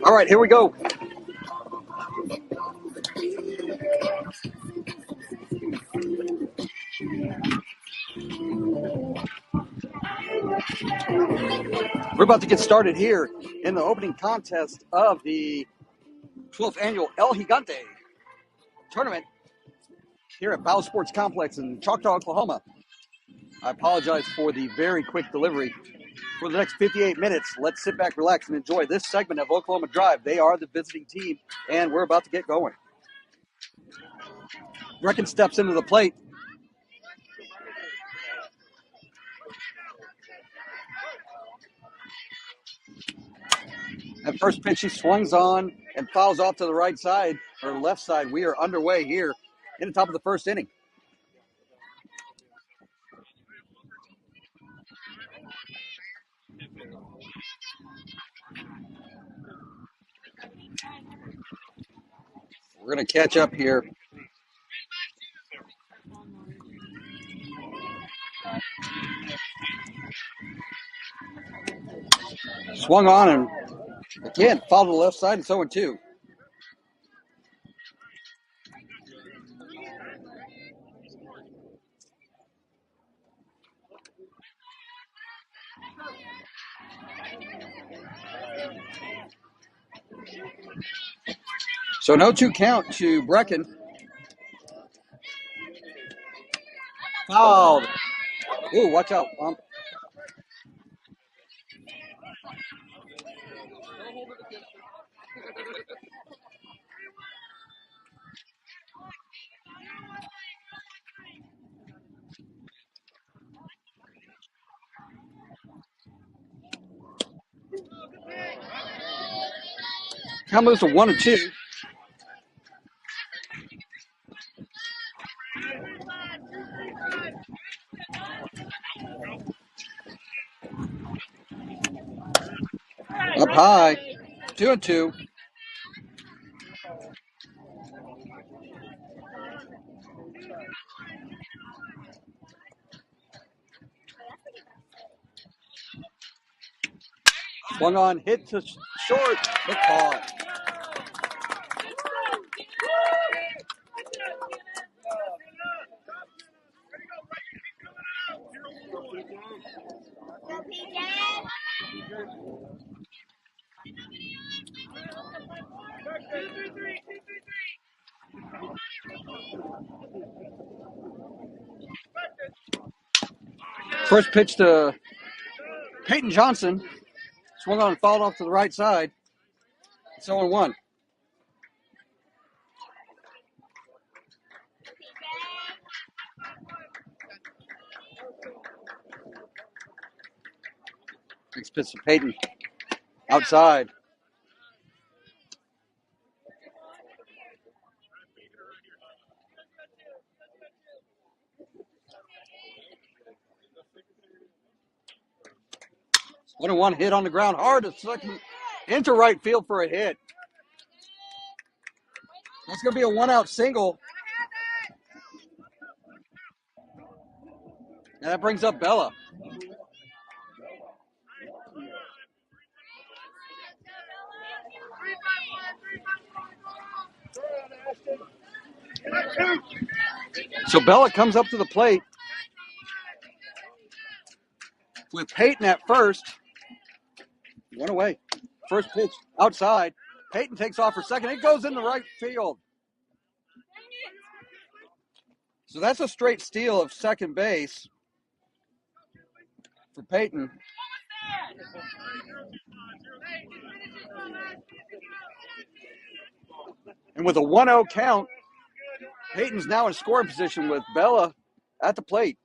All right, here we go. We're about to get started here in the opening contest of the 12th annual El Gigante tournament here at Powell Sports Complex in Choctaw, Oklahoma. I apologize for the very quick delivery. For the next 58 minutes, let's sit back, relax, and enjoy this segment of Oklahoma Drive. They are the visiting team, and we're about to get going. Brecken steps into the plate. At first pitch, he swings on and fouls off to the right side, or left side. We are underway here in the top of the first inning. We're going to catch up here. Swung on and again, foul to the left side, and 0-2. So no 2 count to Brecken. Fouled. Ooh, watch out. Count moves to 1-2. Up high. 2-2. Swung on, hit to short, but caught. First pitch to Peyton Johnson. Swung on and fouled off to the right side. 0-1. Next pitch to Peyton. Outside. One and one hit on the ground hard to second into right field for a hit. That's going to be a 1-out single. And that brings up Bella. So Bella comes up to the plate with Peyton at first. One away. First pitch outside. Peyton takes off for second. It goes into right field. So that's a straight steal of second base for Peyton. And with a 1-0 count, Peyton's now in scoring position with Bella at the plate.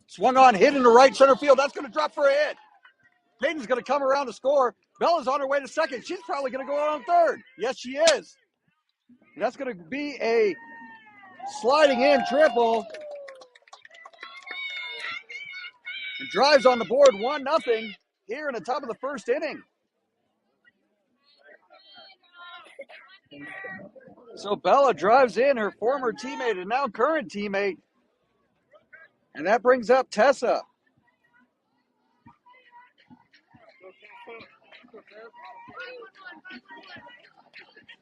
Swung on, hit into right center field. That's going to drop for a hit. Peyton's going to come around to score. Bella's on her way to second. She's probably going to go on third. Yes, she is. And that's going to be a sliding in triple. And drives on the board 1-0 here in the top of the first inning. So Bella drives in her former teammate and now current teammate. And that brings up Tessa.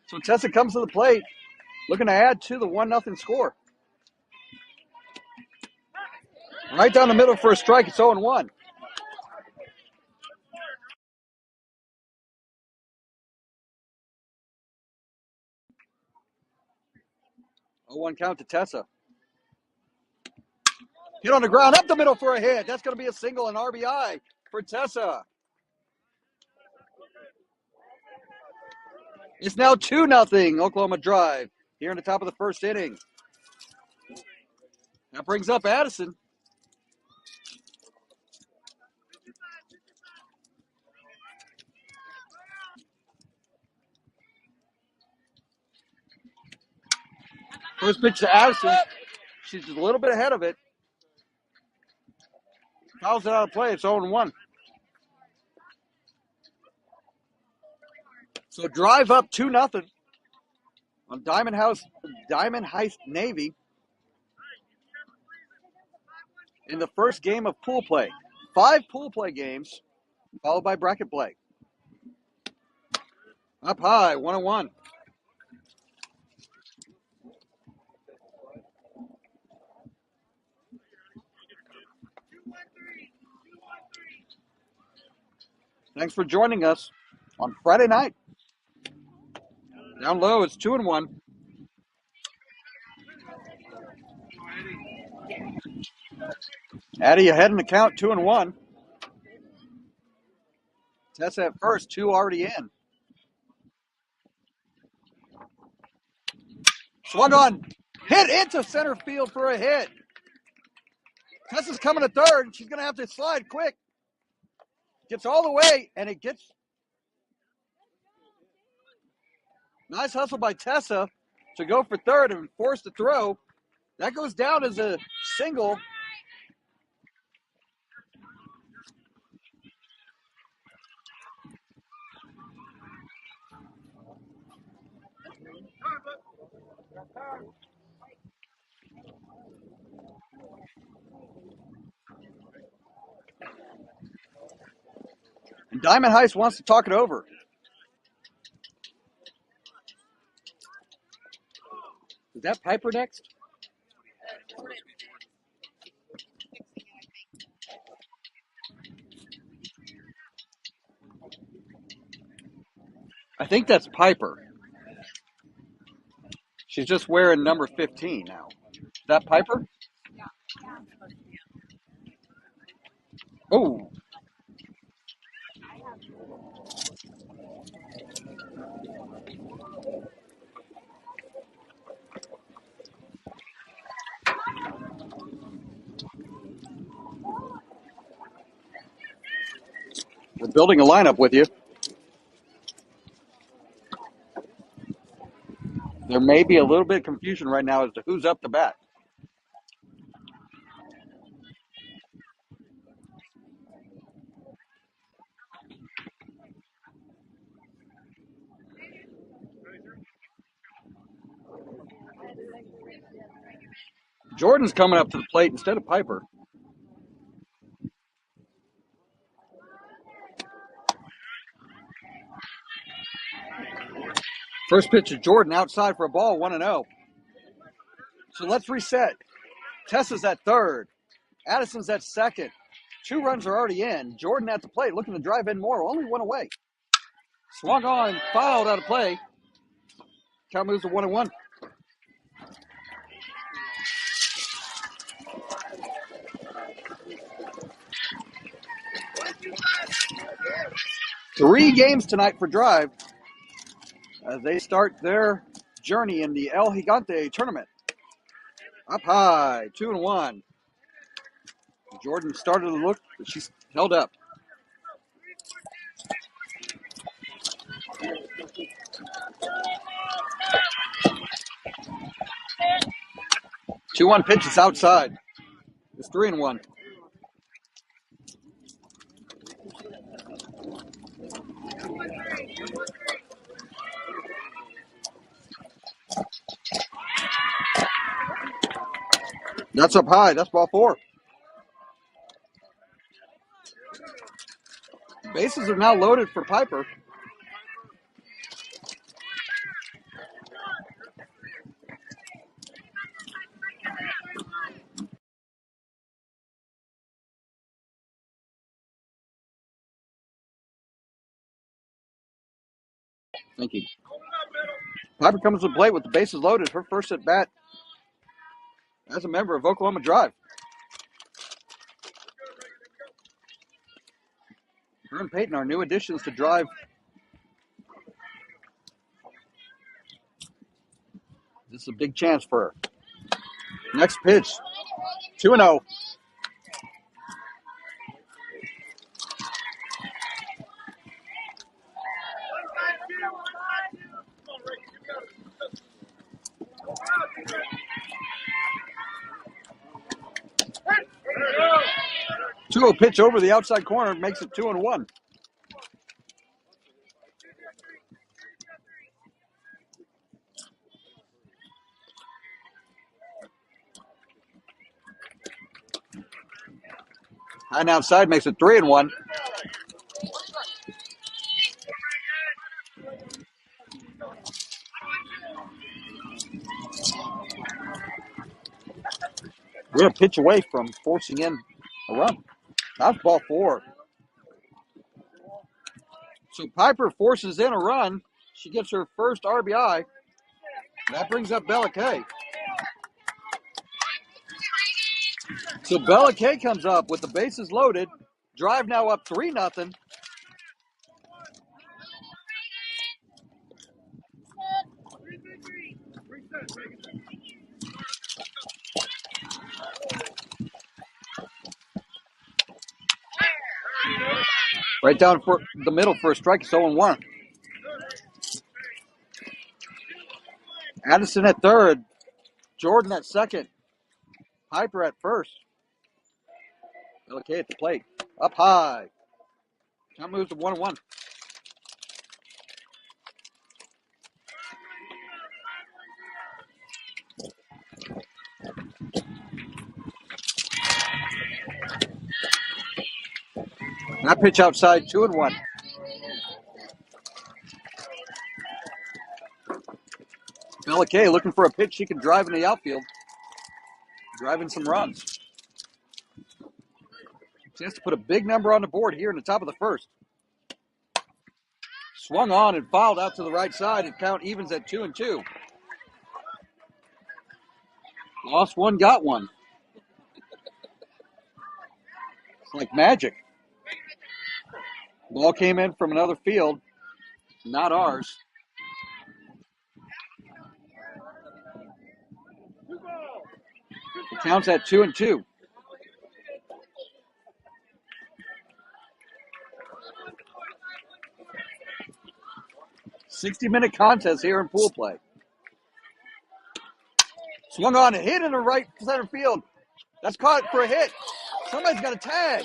So Tessa comes to the plate, looking to add to the 1-0 score. Right down the middle for a strike. It's 0-1. A 1 count to Tessa. Hit on the ground, up the middle for a hit. That's going to be a single and RBI for Tessa. It's now 2-0 Oklahoma Drive here in the top of the first inning. That brings up Addison. First pitch to Addison. She's a little bit ahead of it. Fouls it out of play. It's 0-1. So drive up 2-0 on Diamond Heist Navy in the first game of pool play. 5 pool play games, followed by bracket play. Up high, 1-1. Thanks for joining us on Friday night. Down low, it's 2-1. Addie ahead in the count, 2-1. Tessa at first, 2 already in. Swung on, hit into center field for a hit. Tessa's coming to third. She's going to have to slide quick. Gets all the way, and it gets. Nice hustle by Tessa to go for third and force the throw. That goes down as a single. And Diamond Heist wants to talk it over. Is that Piper next? I think that's Piper. She's just wearing number 15 now. Is that Piper? Oh. We're building a lineup with you. There may be a little bit of confusion right now as to who's up to bat. Jordan's coming up to the plate instead of Piper. First pitch to Jordan outside for a ball, 1-0. So let's reset. Tessa's at third. Addison's at second. 2 runs are already in. Jordan at the plate looking to drive in more. Only 1 away. Swung on, fouled out of play. Count moves to 1-1. Three games tonight for Drive as they start their journey in the El Gigante tournament. Up high, 2-1. Jordan started to look, but she's held up. Two 1 pitch is outside. It's 3-1. That's up high. That's ball 4. Bases are now loaded for Piper. Thank you. Piper comes to the plate with the bases loaded. Her first at bat as a member of Oklahoma Drive. Her and Peyton are new additions to Drive. This is a big chance for her. Next pitch, 2-0. Two-0 pitch over the outside corner makes it 2-1. High and outside makes it 3-1. We're a pitch away from forcing in a run. That's ball 4. So Piper forces in a run. She gets her first RBI. That brings up Bella Kay. So Bella Kay comes up with the bases loaded. Drive now up 3-0. Right down for the middle for a strike. It's 0-1. Addison at third. Jordan at second. Piper at first. Bella Kay at the plate. Up high. Count moves to 1-1. That pitch outside, 2-1. Bella Kay looking for a pitch she can drive in the outfield. Driving some runs. Chance to put a big number on the board here in the top of the first. Swung on and fouled out to the right side, and count evens at 2-2. Lost one, got one. It's like magic. Ball came in from another field, not ours. It counts at 2-2. "60-minute contest here in pool play." Swung on and hit in the right center field. That's caught for a hit. Somebody's got a tag.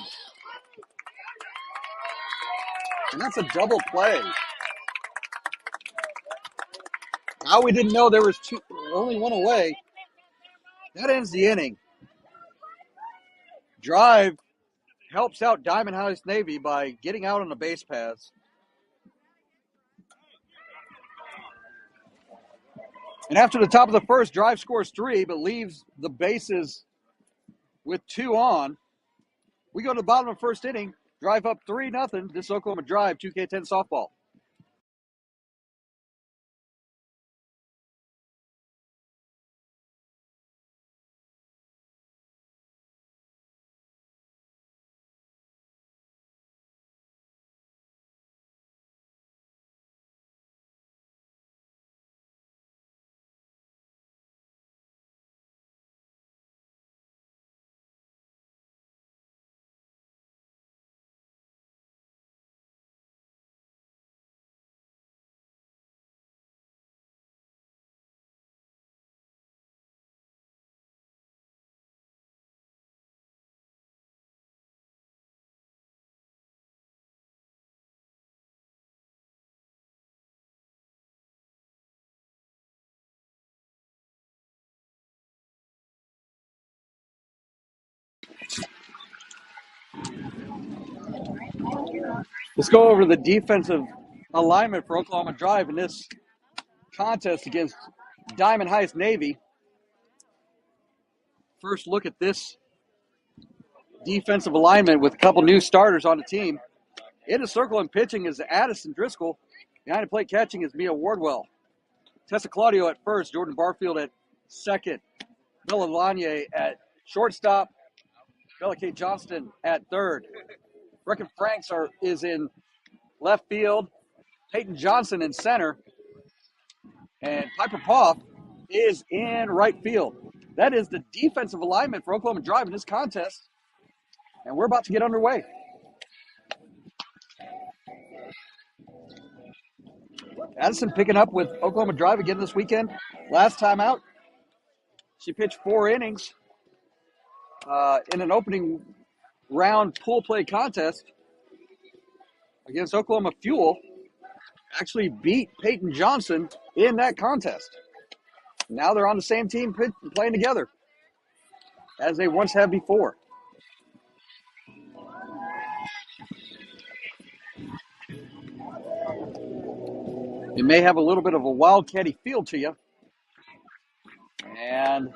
And that's a double play. How we didn't know there was only one away. That ends the inning. Drive helps out Diamond Heist Navy by getting out on the base paths. And after the top of the first, Drive scores 3, but leaves the bases with 2 on. We go to the bottom of the first inning. Drive up 3-0. This is Oklahoma Drive 2K10 softball. Let's go over the defensive alignment for Oklahoma Drive in this contest against Diamond Heist Navy. First look at this defensive alignment with a couple new starters on the team. In the circle and pitching is Addison Driscoll. Behind the plate catching is Mia Wardwell. Tessa Claudio at first, Jordan Barfield at second, Bella Lanier at shortstop, Bella Kate Johnston at third. Brecken Franks is in left field, Peyton Johnson in center, and Piper Poff is in right field. That is the defensive alignment for Oklahoma Drive in this contest, and we're about to get underway. Addison picking up with Oklahoma Drive again this weekend. Last time out, she pitched 4 innings in an opening round pool play contest against Oklahoma Fuel. Actually beat Peyton Johnson in that contest. Now they're on the same team playing together as they once have before. It may have a little bit of a wildcatty feel to you, and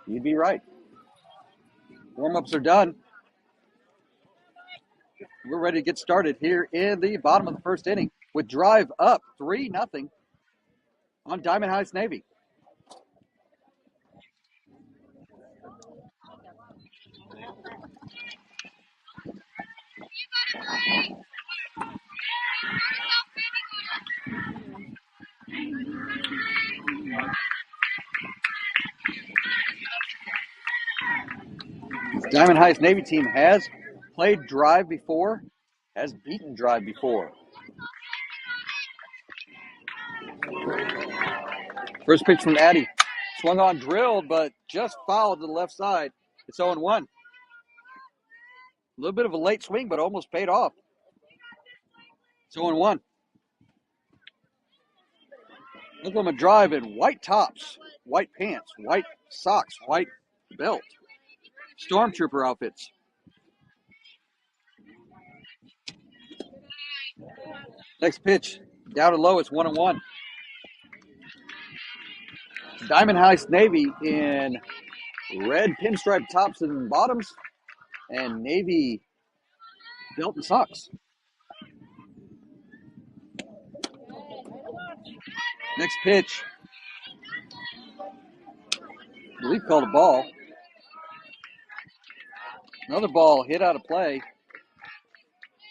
you'd be right. Warm-ups are done. We're ready to get started here in the bottom of the first inning with Drive up 3-0 on Diamond Heist Navy. Diamond Heist Navy team has played Drive before, has beaten Drive before. First pitch from Addie. Swung on, drilled, but just fouled to the left side. It's 0-1. A little bit of a late swing, but almost paid off. It's 0-1. Oklahoma Drive in white tops, white pants, white socks, white belt. Stormtrooper outfits. Next pitch, down and low, it's 1-1. Diamond Heist Navy in red pinstripe tops and bottoms and navy belt and socks. Next pitch, I believe called a ball. Another ball hit out of play.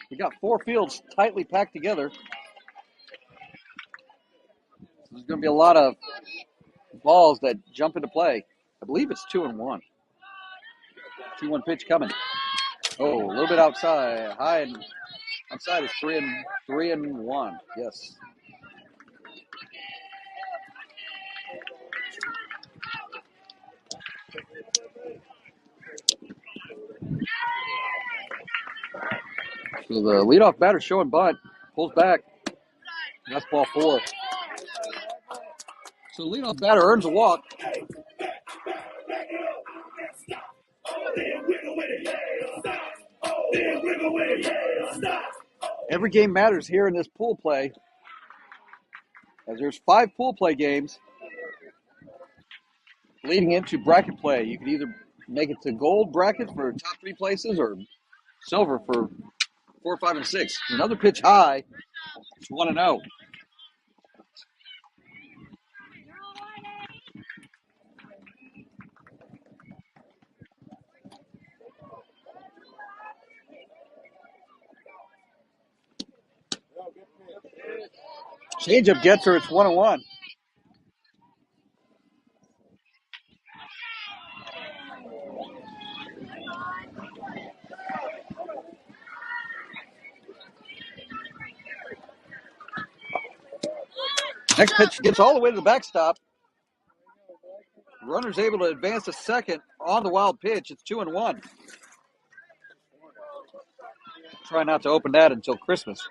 We got 4 fields tightly packed together. There's going to be a lot of balls that jump into play. I believe it's 2-1. 2-1 pitch coming. Oh, a little bit outside. High and outside is 3-1. Yes. So the leadoff batter showing bunt, pulls back. That's ball 4. So the leadoff batter earns a walk. Every game matters here in this pool play, as there's 5 pool play games leading into bracket play. You can either make it to gold bracket for top 3 places or silver for 4, 5, and 6. Another pitch high. It's 1-0. Changeup gets her. It's 1-1. Next pitch gets all the way to the backstop. Runner's able to advance to second on the wild pitch. It's 2-1. Try not to open that until Christmas.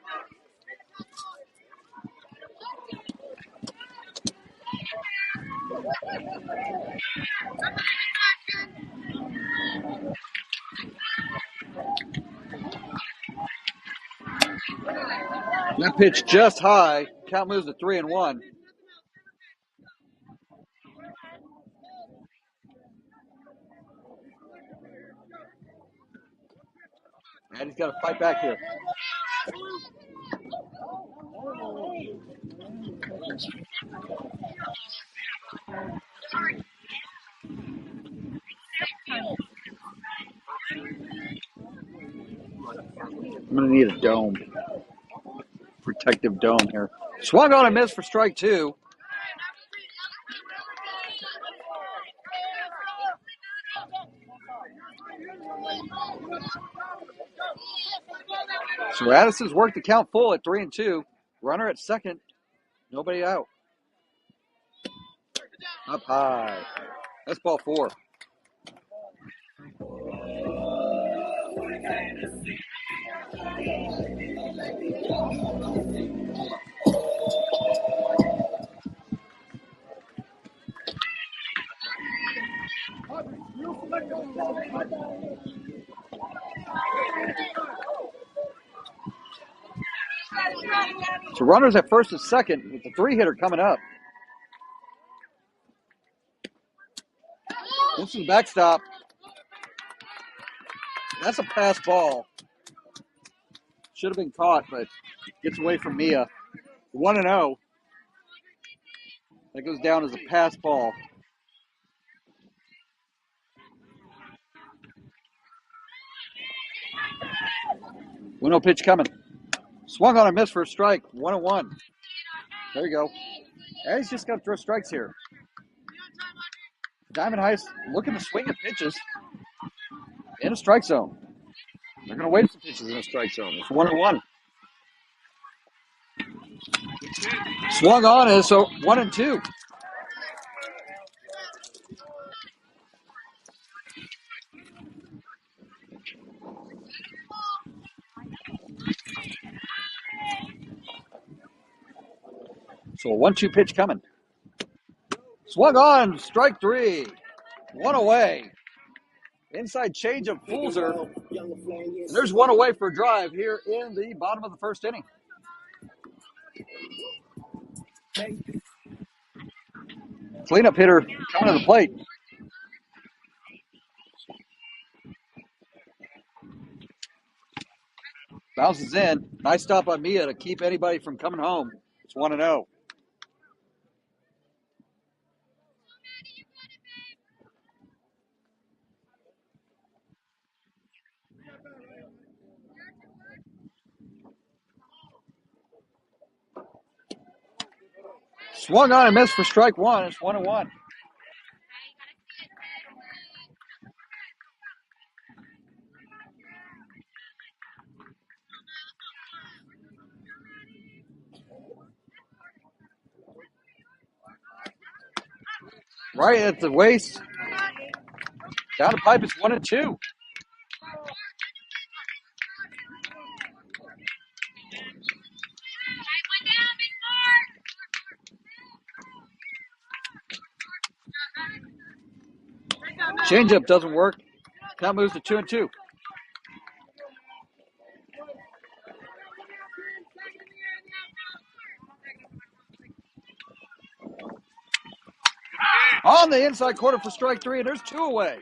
That pitch just high. Count moves to 3-1. And he's got to fight back here. I'm going to need a dome. Protective dome here. Swung on and missed for strike two. So Addison's worked the count full at 3-2. Runner at second. Nobody out. Up high. That's ball four. So runners at first and second with the three-hitter coming up. This is the backstop. That's a pass ball. Should have been caught, but gets away from Mia. 1-0. That goes down as a pass ball. 1-0 pitch coming. Swung on a miss for a strike. 1-1. There you go. Yeah, he's just got to throw strikes here. Diamond Heist looking to swing at pitches in a strike zone. They're going to wait for pitches in a strike zone. It's 1-1. Swung on is so 1-2. So a 1-2 pitch coming. Swung on, strike three. One away. Inside changeup fools her. And there's one away for a drive here in the bottom of the first inning. Cleanup hitter coming to the plate. Bounces in. Nice stop by Mia to keep anybody from coming home. It's 1-0. Swung on and missed for strike one. It's 1-1. Right at the waist. Down the pipe, it's 1-2. Changeup doesn't work. Count moves to 2-2. On the inside corner for strike three, and there's two away.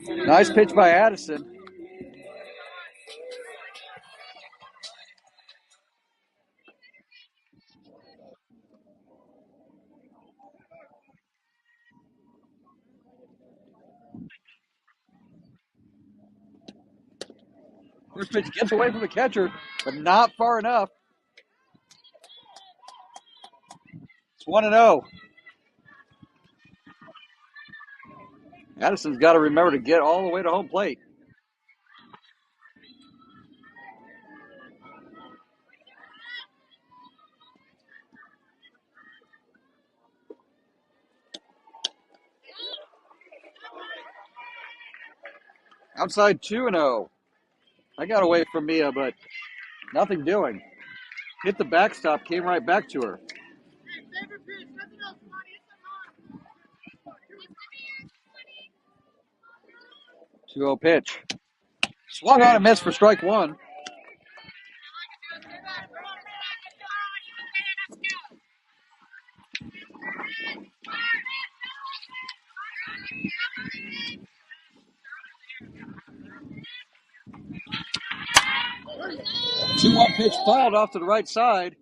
Nice pitch by Addison. First pitch gets away from the catcher, but not far enough. It's 1-0. Addison's got to remember to get all the way to home plate. Outside 2-0. I got away from Mia, but nothing doing. Hit the backstop, came right back to her. 2-0 pitch. Swung on and missed for strike one. 2-1 pitch fouled off to the right side.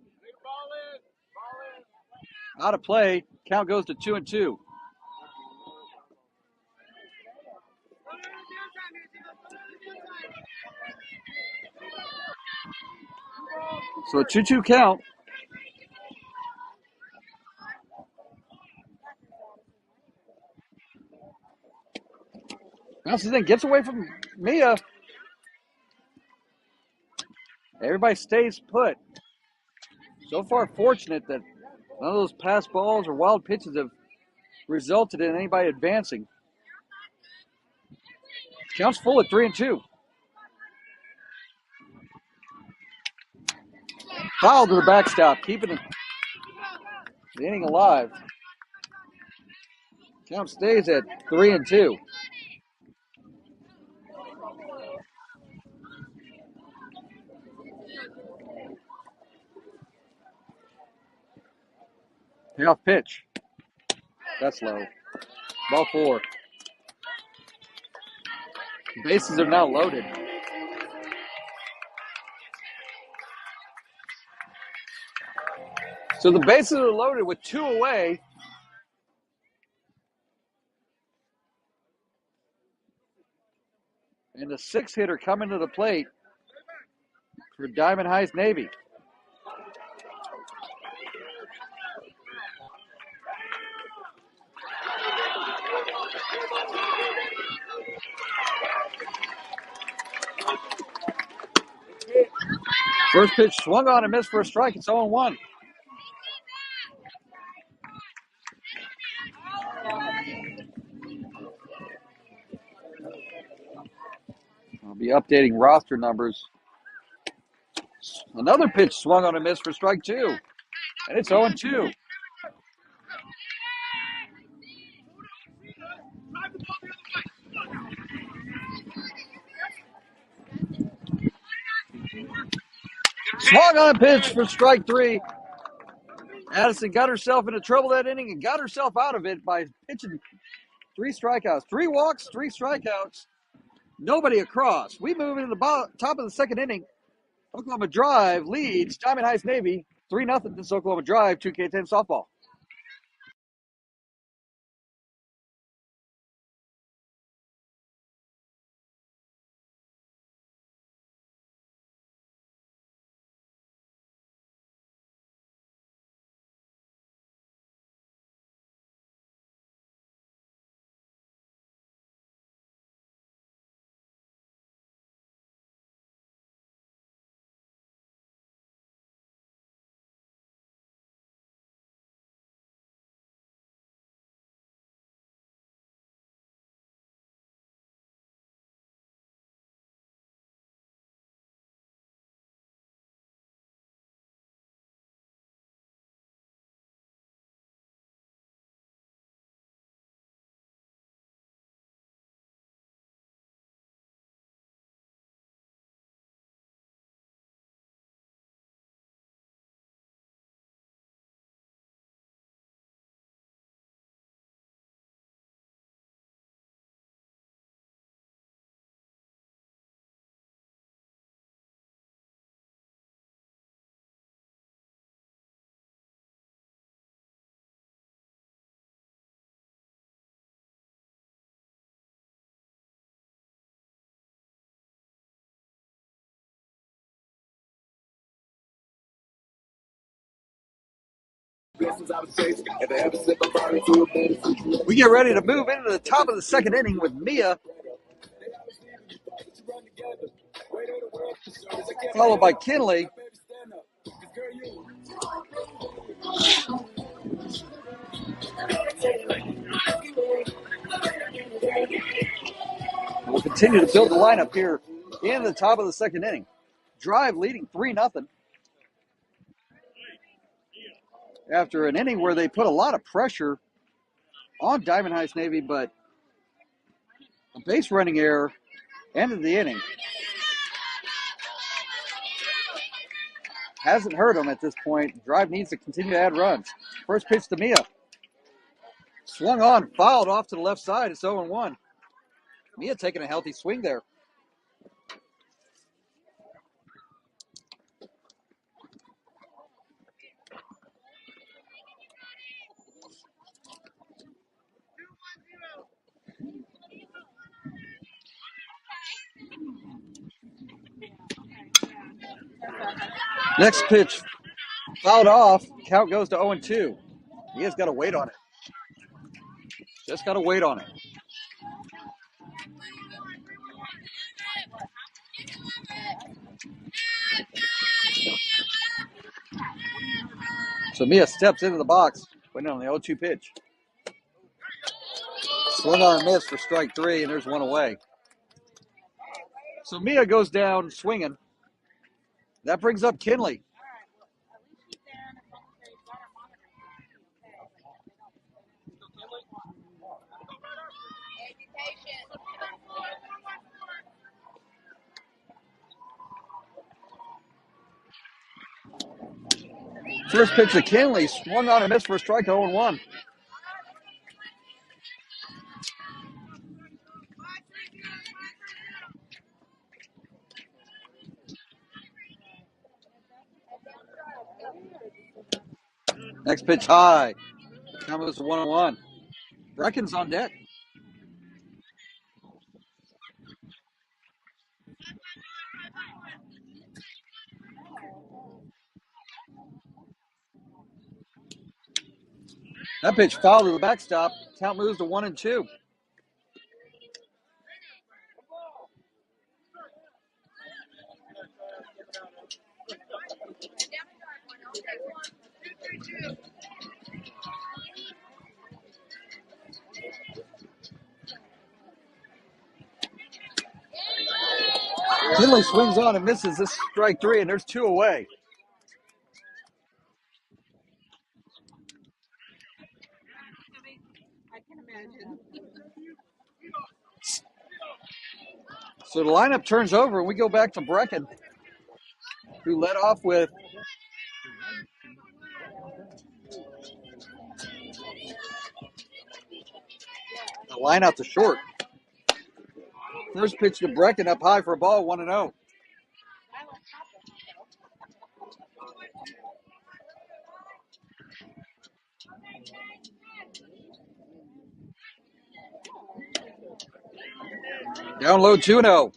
Out of play. Count goes to 2-2. So a 2-2 count. Bounces in, gets away from Mia. Everybody stays put. So far, fortunate that none of those pass balls or wild pitches have resulted in anybody advancing. Count's full at 3-2. Foul to the backstop, keeping the inning alive. Count stays at 3-2. Payoff pitch. That's low. Ball 4. Bases are now loaded. So the bases are loaded with 2 away. And the 6th hitter coming to the plate for Diamond Heist Navy. First pitch swung on and missed for a strike. It's 0-1. I'll be updating roster numbers. Another pitch swung on and missed for strike 2. And it's 0-2. Swung on a pitch for strike 3. Addison got herself into trouble that inning and got herself out of it by pitching 3 strikeouts. 3 walks, 3 strikeouts. Nobody across. We move into the top of the 2nd inning. Oklahoma Drive leads Diamond Heist Navy 3-0 this Oklahoma Drive 2K10 softball. We get ready to move into the top of the 2nd inning with Mia, followed by Kinley. We'll continue to build the lineup here in the top of the 2nd inning. Drive leading 3-0. After an inning where they put a lot of pressure on Diamond Heist Navy, but a base running error ended the inning. Hasn't hurt them at this point. Drive needs to continue to add runs. First pitch to Mia. Swung on, fouled off to the left side. It's 0-1. Mia taking a healthy swing there. Next pitch fouled off. Count goes to 0-2. He has got to wait on it. Just got to wait on it. So Mia steps into the box, waiting on the 0-2 pitch. Swung on a miss for strike 3, and there's one away. So Mia goes down swinging. That brings up Kinley. First pitch to Kinley, swung on a miss for a strike, 0-1. Next pitch high. Count goes to 1-1. Brecken's on deck. That pitch fouled to the backstop. Count moves to 1-2. Kinley swings on and misses. This is strike 3, and there's 2 away. So the lineup turns over, and we go back to Brecken, who led off with the line out to short. First pitch to Brecken up high for a ball, 1-0. Down low, 2-0.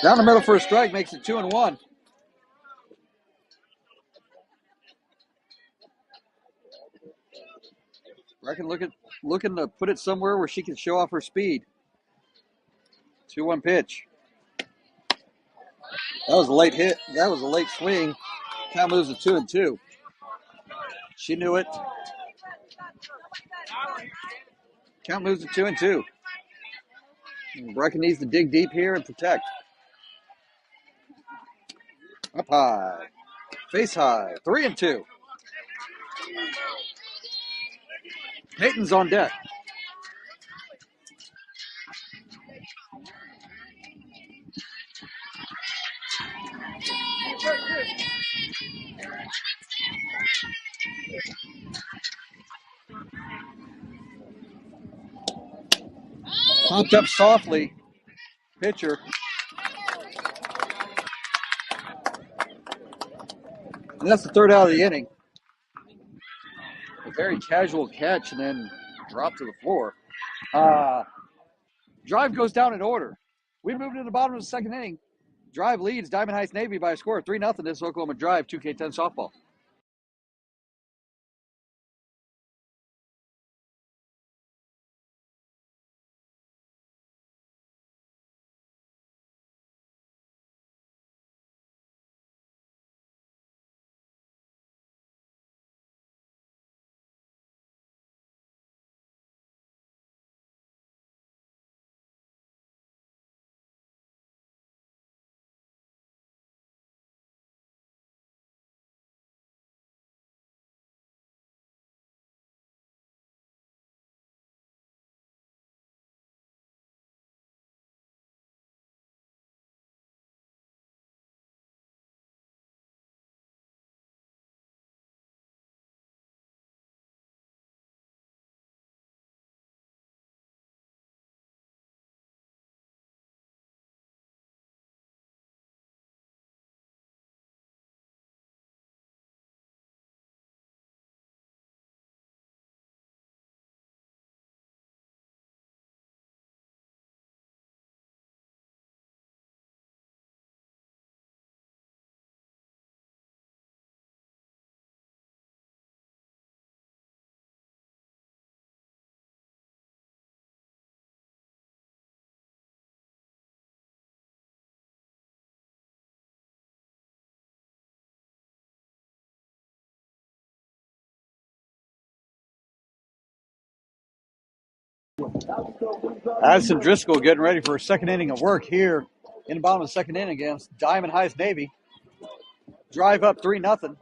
Down the middle for a strike, makes it 2-1. Brecken looking to put it somewhere where she can show off her speed. 2-1 pitch. That was a late hit. That was a late swing. Count moves to 2-2. She knew it. Count moves to 2-2. Brecken needs to dig deep here and protect. Up high. Face high. 3-2. Peyton's on deck. Popped up softly. Pitcher. And that's the third out of the inning. A very casual catch and then drop to the floor. Drive goes down in order. We moved to the bottom of the second inning. Drive leads Diamond Heights Navy by a score of 3-0. This is Oklahoma Drive 2K10 softball. Addison Driscoll getting ready for a second inning of work here in the bottom of the second inning against Diamond Heist Navy. Drive up 3-0.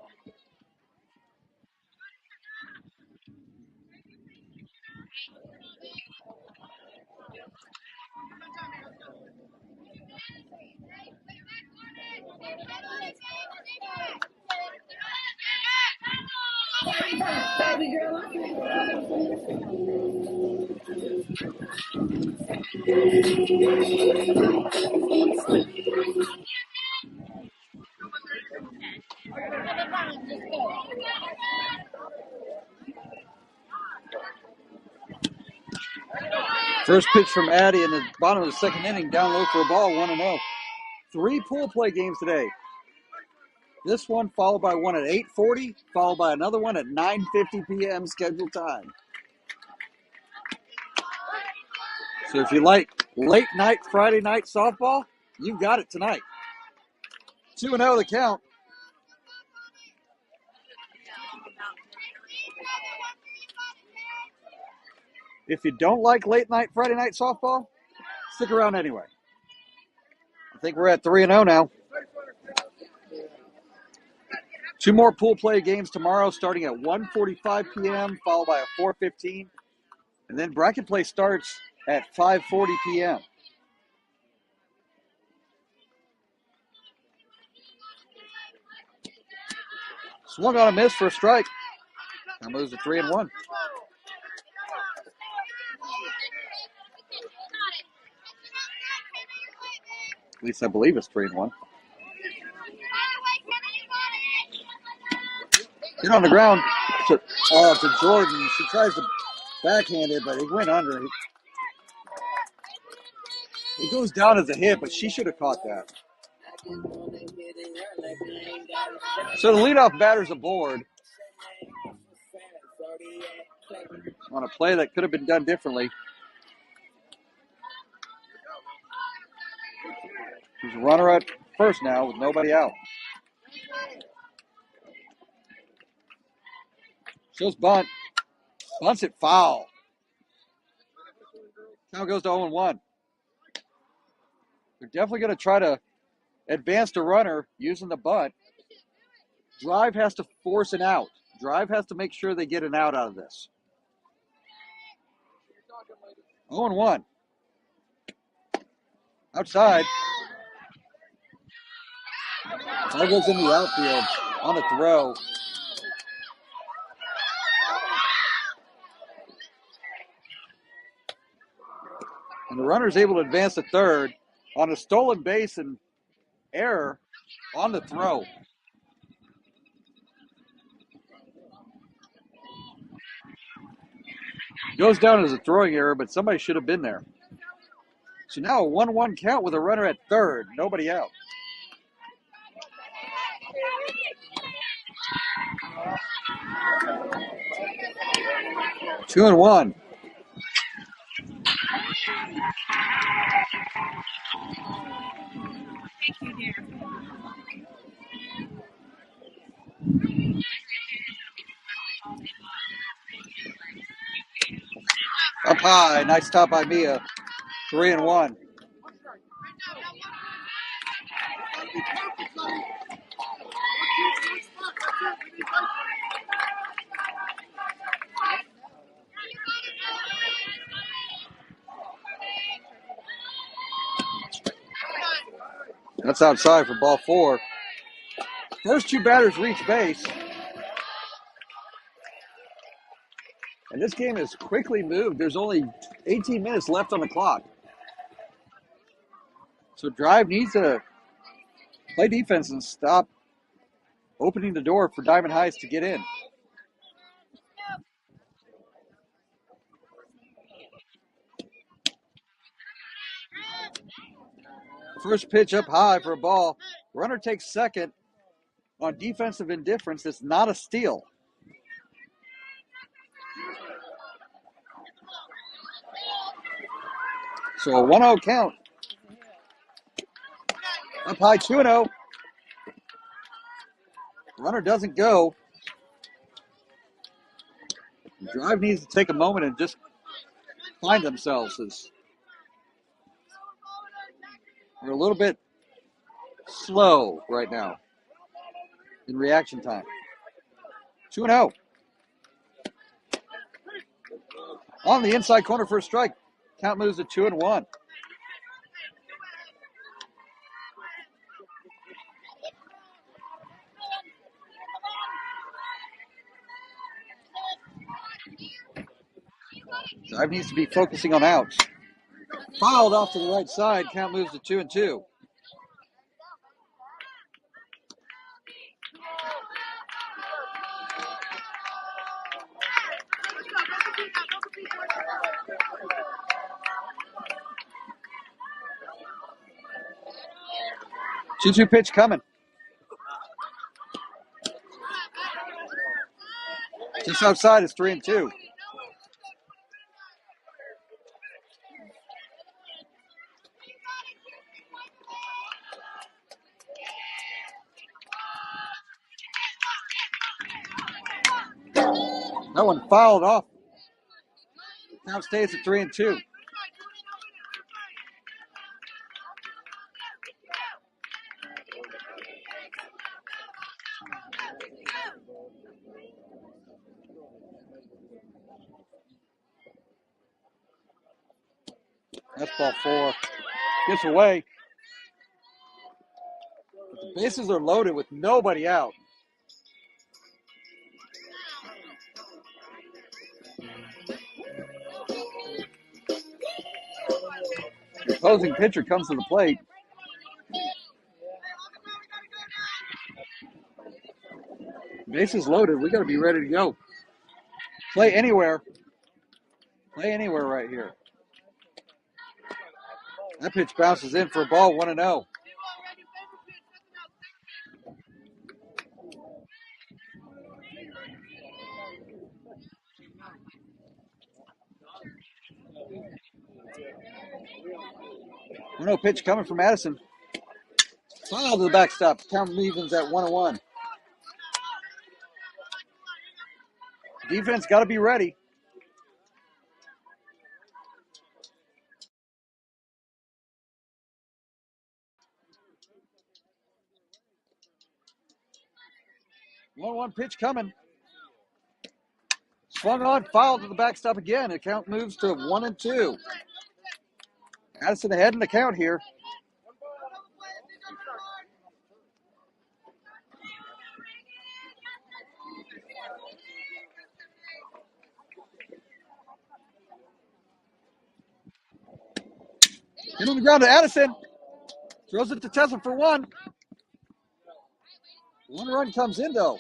First pitch from Addie in the bottom of the second inning, down low for a ball, 1-0. 3 pool play games today. This one followed by one at 8:40, followed by another one at 9:50 p.m. scheduled time. So if you like late night Friday night softball, you've got it tonight. 2-0 the count. If you don't like late night Friday night softball, stick around anyway. I think we're at 3-0 now. 2 more pool play games tomorrow starting at 1:45 p.m., followed by a 4:15. And then bracket play starts at 5:40 p.m. Swung on a miss for a strike. Now moves to 3-1. At least I believe it's 3-1. Get on the ground to Jordan. She tries to backhand it, but it went under. It goes down as a hit, but she should have caught that. So the leadoff batter's aboard on a play that could have been done differently. There's a runner at first now with nobody out. Shows bunt. Bunts it foul. Now goes to 0-1. They're definitely going to try to advance the runner using the bunt. Drive has to force an out. Drive has to make sure they get an out of this. 0-1. Outside. Ball goes in the outfield on a throw. And the runner's able to advance to third on a stolen base and error on the throw. Goes down as a throwing error, but somebody should have been there. So now a 1-1 count with a runner at third. Nobody out. Two and one. Up high. Nice stop by Mia. 3-1. That's outside for ball 4. First 2 batters reach base. And this game is quickly moved. There's only 18 minutes left on the clock. So Drive needs to play defense and stop opening the door for Diamond Heist to get in. First pitch up high for a ball. Runner takes second on defensive indifference. It's not a steal. So a 1-0 count. Up high 2-0. Runner doesn't go. Drive needs to take a moment and just find themselves is they're a little bit slow right now in reaction time. 2-0. On the inside corner for a strike. Count moves to 2-1. Drive needs to be focusing on outs. Fouled off to the right side. Count moves to 2-2. Two-two pitch coming. Just outside is 3-2. That one fouled off. Count stays at 3-2. That's ball 4. Gets away. But the bases are loaded with nobody out. The opposing pitcher comes to the plate. Bases loaded. We got to be ready to go. Play anywhere. Play anywhere right here. That pitch bounces in for a ball, 1-0. No pitch coming from Madison. Foul to the backstop. Count evens at 1-1. Defense got to be ready. One pitch coming. Swung on, foul to the backstop again. The count moves to 1-2. Addison ahead in the count here. Hit on the ground to Addison. Throws it to Tesla for 1. 1 run comes in though.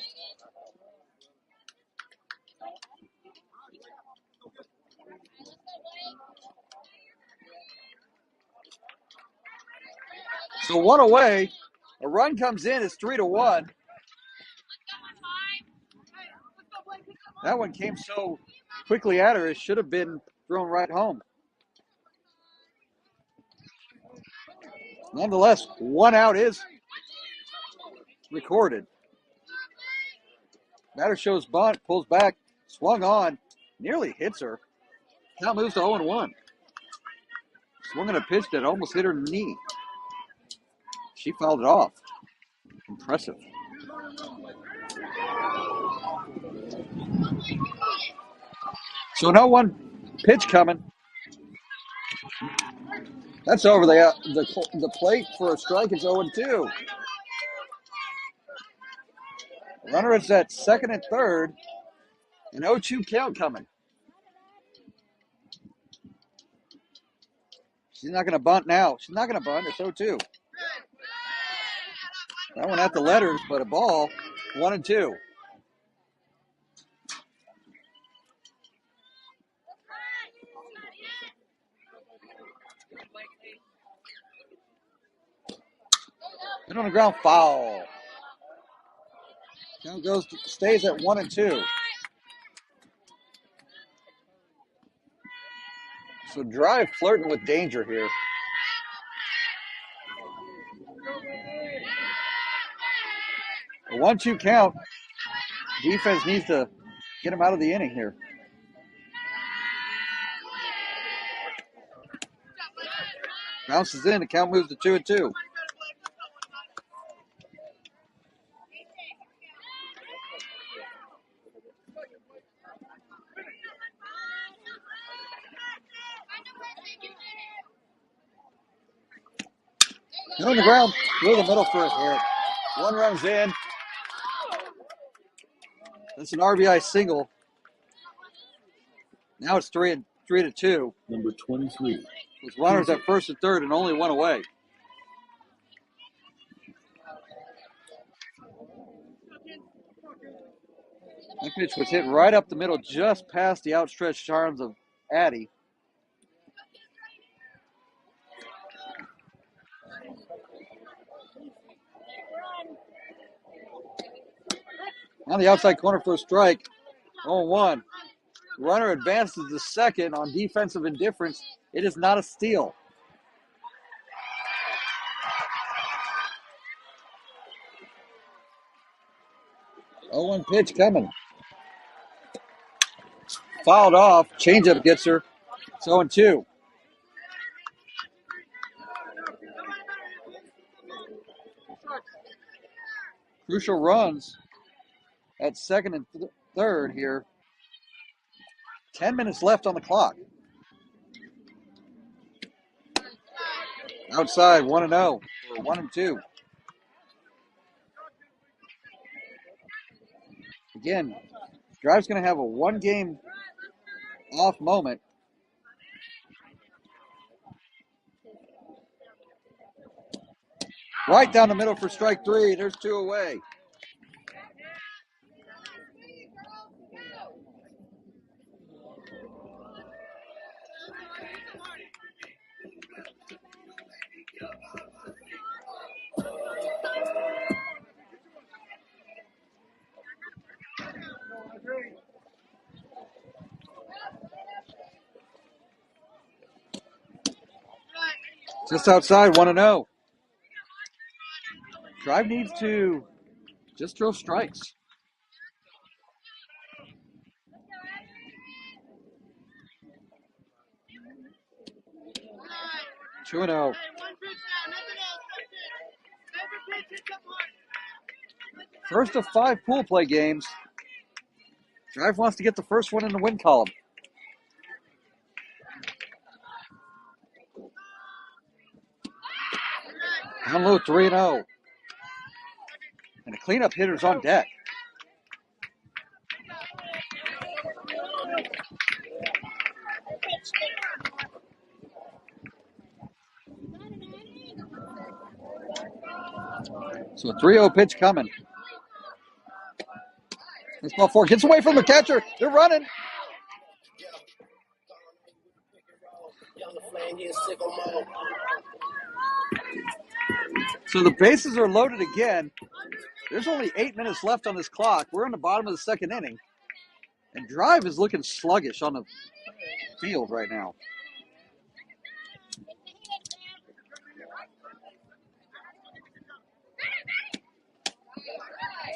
So 1 away. A run comes in. It's 3-1. That one came so quickly at her. It should have been thrown right home. Nonetheless, 1 out is recorded. Batter shows bunt, pulls back, swung on, nearly hits her. Count moves to 0-1. Swung on a pitch that almost hit her knee. She fouled it off. Impressive. So no 1 pitch coming. That's over the plate for a strike. It's 0-2. Runner is at second and third. An 0-2 count coming. She's not going to bunt now. She's not going to bunt. It's 0-2. That one at the letters, but a ball. 1-2. Hit on the ground, foul. Count stays at 1-2. So Drive flirting with danger here. A 1-2 count. Defense needs to get him out of the inning here. Bounces in. The count moves to 2-2. On the ground, through the middle for a hit. One run's in. That's an RBI single. Now it's 3-2. Number 23. With runners at first and third and only one away. That pitch was hit right up the middle, just past the outstretched arms of Addy. On the outside corner for a strike. 0-1. Runner advances to second on defensive indifference. It is not a steal. Oh, 1 pitch coming. Fouled off. Changeup gets her. It's 0-2. Crucial runs at second and third here. 10 minutes left on the clock. Outside, 1-0 or 1-2. Again, Drive's going to have a 1-game off moment. Right down the middle for strike 3. There's 2 away. Just outside, 1-0. Drive needs to just throw strikes. 2-0. First of 5 pool play games. Drive wants to get the first one in the win column. Down low, 3-0. And the cleanup hitter's on deck. So a 3-0 pitch coming. This ball 4 gets away from the catcher. They're running. So the bases are loaded again. There's only 8 minutes left on this clock. We're in the bottom of the second inning. And Drive is looking sluggish on the field right now.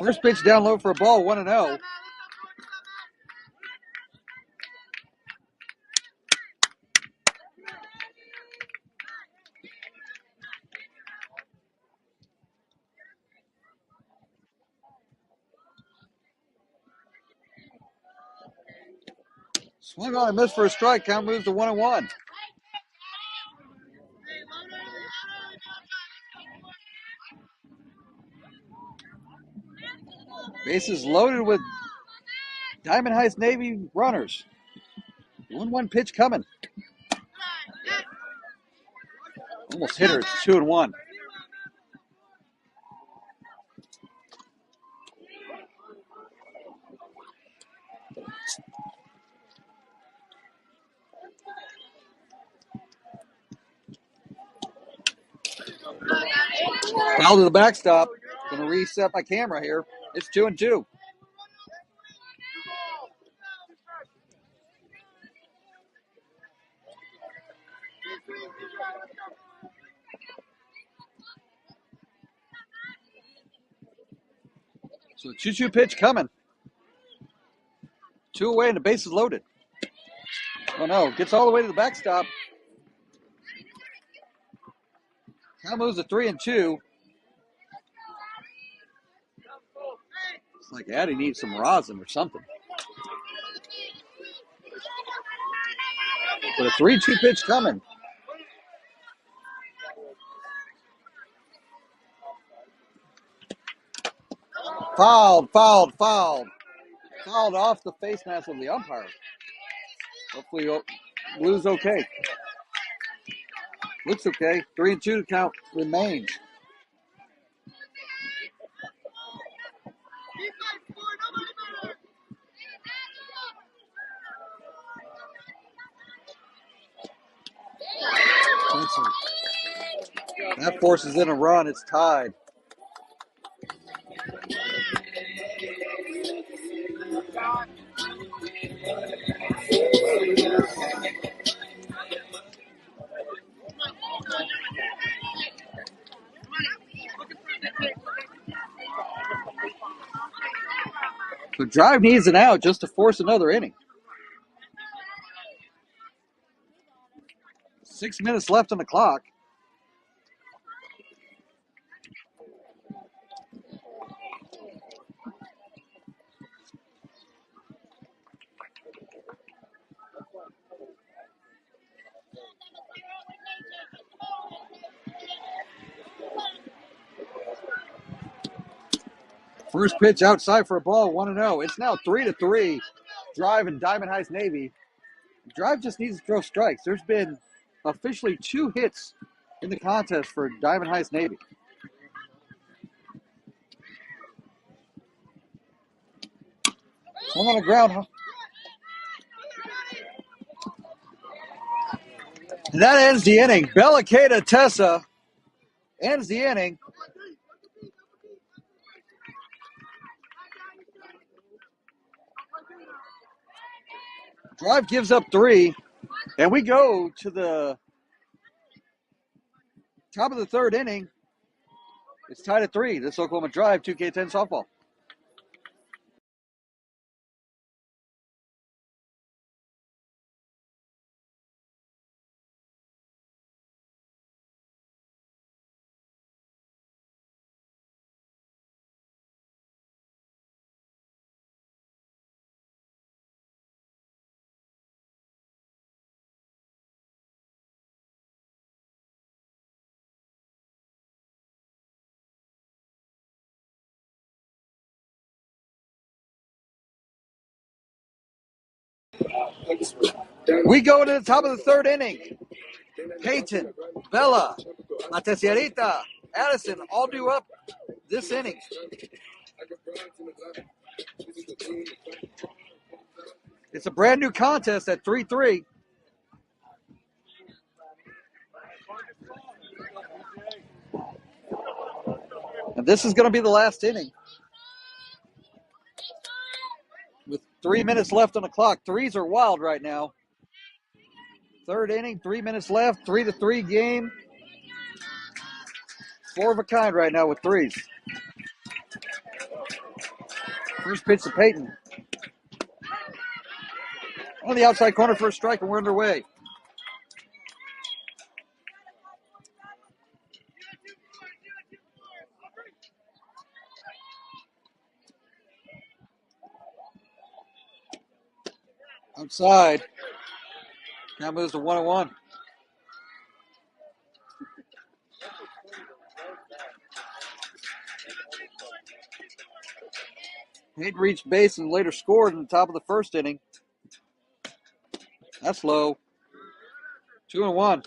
First pitch down low for a ball, 1-0. Swung on and missed for a strike. Count moves to 1-1. Bases loaded with Diamond Heist Navy runners. 1-1 pitch coming. Almost hit her. It's 2-1. Foul to the backstop. Going to reset my camera here. It's 2-2. So a 2-2 pitch coming. 2 away and the base is loaded. Oh no, gets all the way to the backstop. Count moves to 3-2. It's like Addie needs some rosin or something. But a 3-2 pitch coming. Fouled. Fouled off the face mask of the umpire. Hopefully Blue's okay. Looks okay. 3-2 count remains. That forces in a run. It's tied. So Drive needs an out just to force another inning. 6 minutes left on the clock. First pitch outside for a ball, 1-0. It's now 3-3. Drive and Diamond Heist Navy. Drive just needs to throw strikes. There's been officially 2 hits in the contest for Diamond Heist Navy. Swung on the ground, huh? And that ends the inning. Bellicata Tessa ends the inning. Drive gives up 3, and we go to the top of the 3rd inning. It's tied at 3. This Oklahoma Drive 2K10 softball. We go to the top of the 3rd inning. Peyton, Bella, La Tessierita, Addison all due up this inning. It's a brand new contest at 3-3. And this is going to be the last inning. With 3 minutes left on the clock. 3s are wild right now. 3rd inning, 3 minutes left, 3-3 game. 4 of a kind right now with 3s. First pitch to Peyton. On the outside corner for a strike, and we're underway. Outside. Now moves to 1-1. Hayden reached base and later scored in the top of the 1st inning. That's low. 2-1.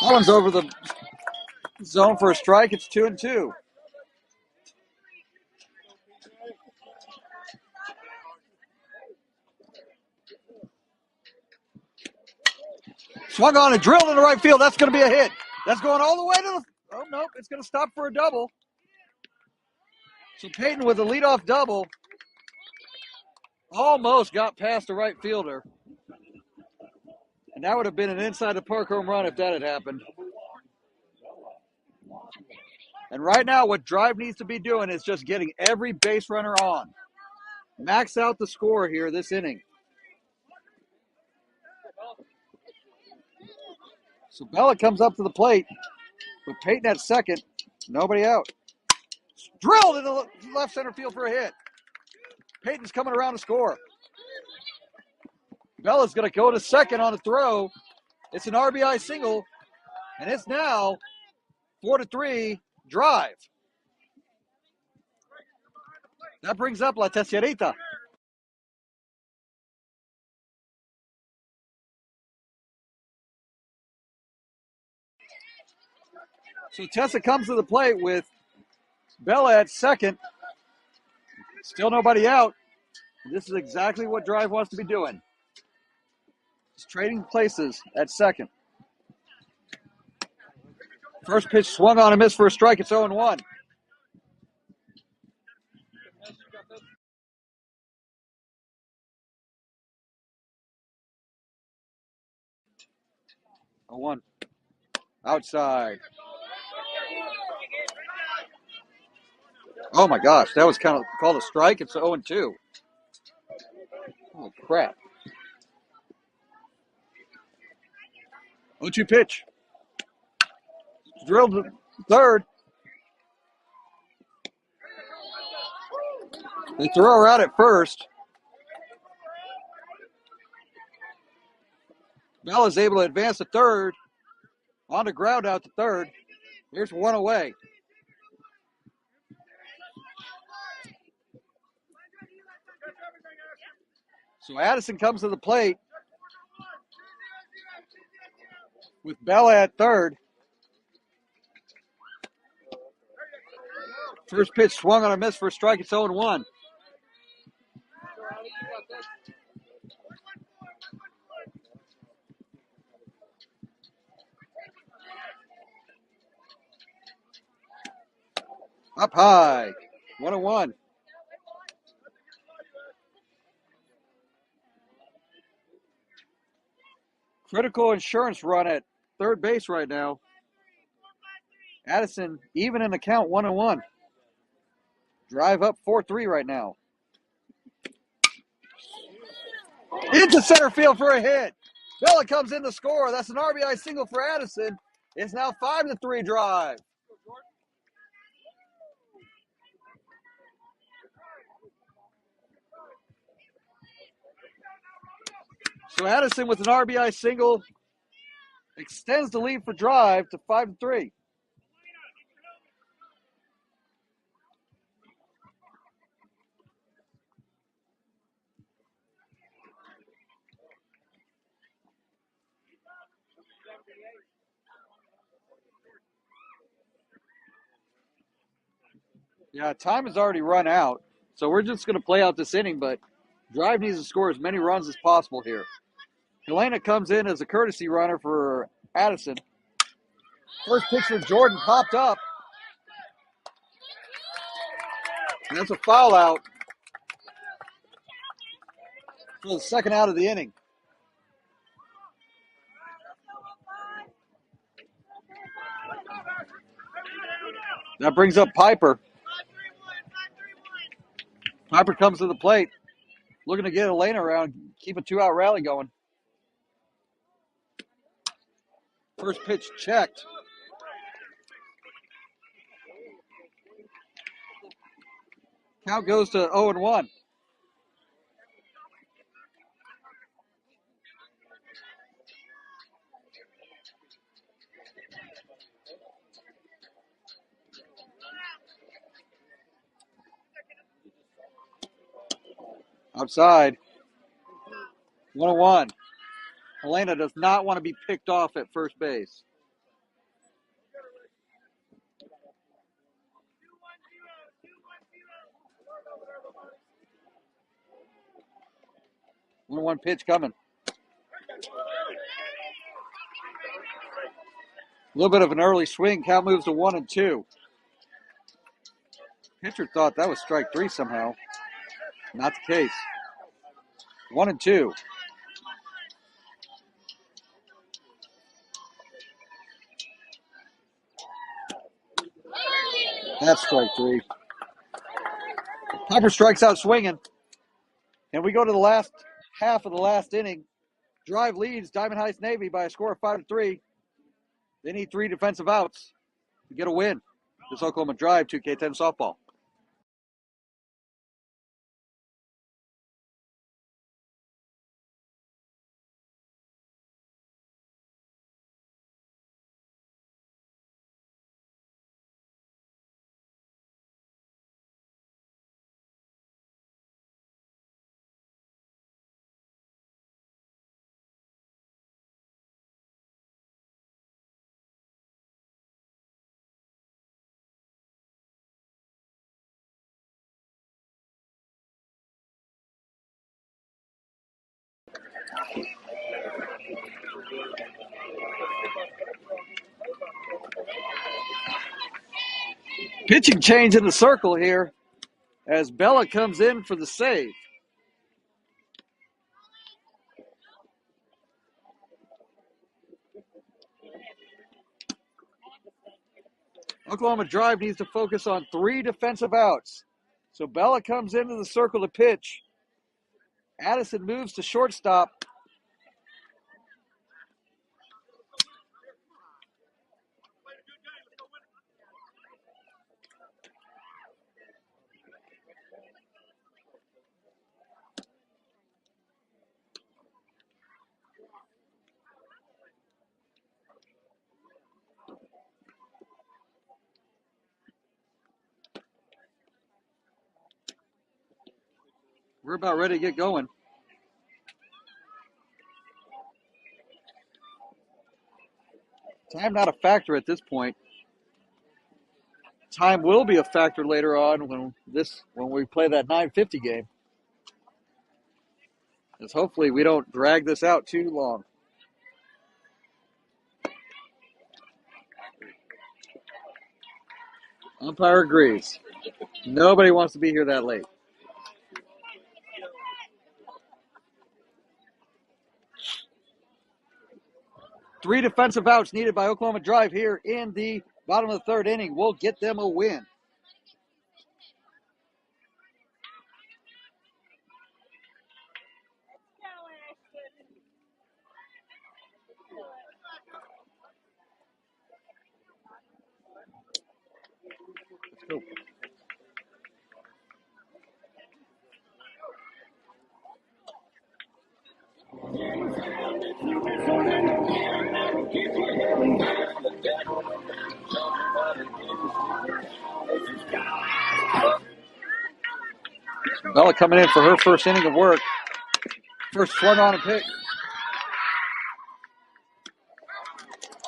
That one's over the zone for a strike. It's 2-2. Swung on and drilled into right field. That's going to be a hit. That's going all the way to the... Oh, nope. It's going to stop for a double. So Peyton with a leadoff double almost got past the right fielder. And that would have been an inside the park home run if that had happened. And right now, what Drive needs to be doing is just getting every base runner on. Max out the score here this inning. So Bella comes up to the plate with Peyton at second. Nobody out. Drilled into the left center field for a hit. Peyton's coming around to score. Bella's going to go to second on a throw. It's an RBI single, and it's now 4-3 Drive. That brings up La Tesorita. So Tessa comes to the plate with Bella at second. Still nobody out. This is exactly what Drive wants to be doing. Just trading places at second. First pitch swung on and missed for a strike. It's 0-1. A 1. Outside. Oh my gosh, that was kind of called a strike. It's 0-2. Oh crap. 0-2 pitch. Drilled to third. They throw her out at first. Bella's able to advance to third. On the ground out to third. Here's one away. So Addison comes to the plate with Bella at third. First pitch swung on a miss for a strike. It's 0-1. Up high. 1-1. Critical insurance run at third base right now. Addison even in the count 1-1. Drive up 4-3 right now. Into center field for a hit. Bella comes in to score. That's an RBI single for Addison. It's now 5-3 Drive. So Addison with an RBI single extends the lead for Drive to 5-3. Yeah, time has already run out, so we're just going to play out this inning, but Drive needs to score as many runs as possible here. Helena comes in as a courtesy runner for Addison. First pitch for Jordan popped up. And that's a foul out for the second out of the inning. That brings up Piper. Piper comes to the plate, looking to get Elena around, keep a 2-out rally going. First pitch checked. Count goes to 0-1. Outside. 1-1. Helena does not want to be picked off at first base. One pitch coming. A little bit of an early swing. Count moves to 1-2. Pitcher thought that was strike 3 somehow. Not the case. 1-2. That's strike three. Piper strikes out swinging. And we go to the last half of the last inning. Drive leads Diamond Heist Navy by a score of 5-3. They need 3 defensive outs to get a win. This Oklahoma Drive 2K10 softball. Pitching change in the circle here as Bella comes in for the save. Oklahoma Drive needs to focus on 3 defensive outs. So Bella comes into the circle to pitch. Addison moves to shortstop. We're about ready to get going. Time not a factor at this point. Time will be a factor later on when we play that 9:50 game. Because hopefully we don't drag this out too long. Umpire agrees. Nobody wants to be here that late. Three defensive outs needed by Oklahoma Drive here in the bottom of the third inning. Will get them a win. Let's go. Bella coming in for her first inning of work. First swung on and pick.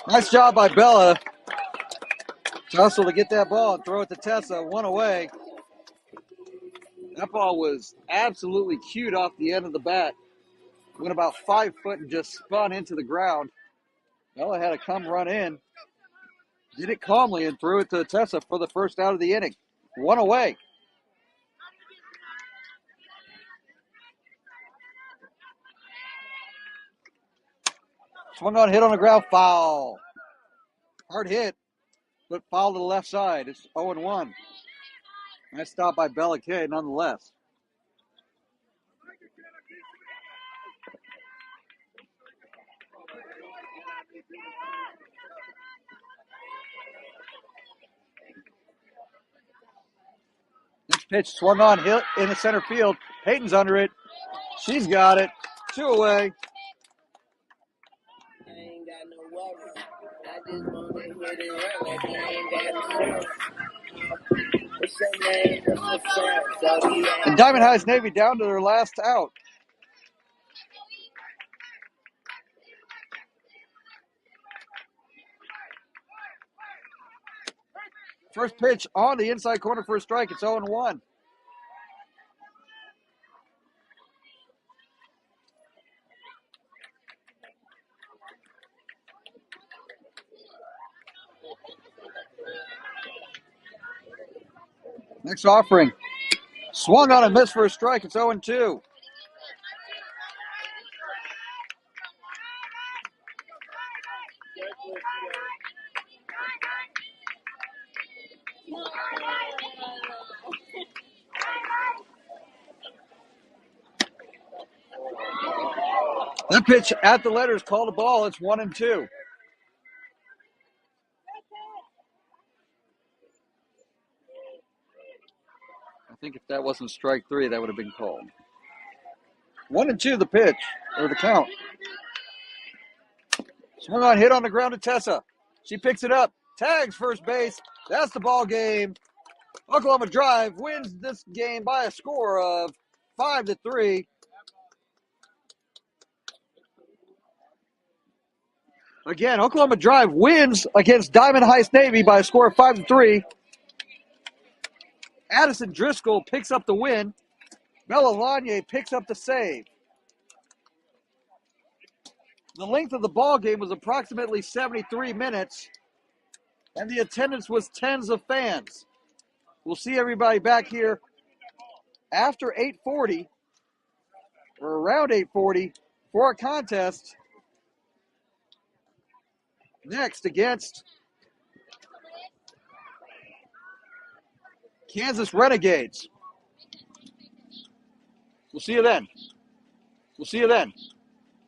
Nice job by Bella to hustle to get that ball and throw it to Tessa. One away. That ball was absolutely cued off the end of the bat. Went about 5 foot and just spun into the ground. Bella had to come run in. Did it calmly and threw it to Tessa for the first out of the inning. One away. Swung on, hit on the ground, foul. Hard hit, but foul to the left side. It's 0-1. Nice stop by Bella Kay, nonetheless. Next pitch swung on, hit in the center field. Peyton's under it. She's got it. 2 away. I ain't got no worries. I just want to hit it right like I ain't got no service. And Diamond Heist Navy down to their last out. First pitch on the inside corner for a strike. It's 0-1. Next offering. Swung on and missed for a strike. It's 0-2. That pitch at the letters called a ball. It's 1-2. I think if that wasn't strike three, that would have been called. 1-2 the pitch, or the count. Swung on, hit on the ground to Tessa. She picks it up, tags first base. That's the ball game. Oklahoma Drive wins this game by a score of 5-3. Again, Oklahoma Drive wins against Diamond Heist Navy by a score of 5-3. Addison Driscoll picks up the win. Bella Lanier picks up the save. The length of the ball game was approximately 73 minutes, and the attendance was tens of fans. We'll see everybody back here after 8:40, or around 8:40, for our contest next against Kansas Renegades. We'll see you then. We'll see you then.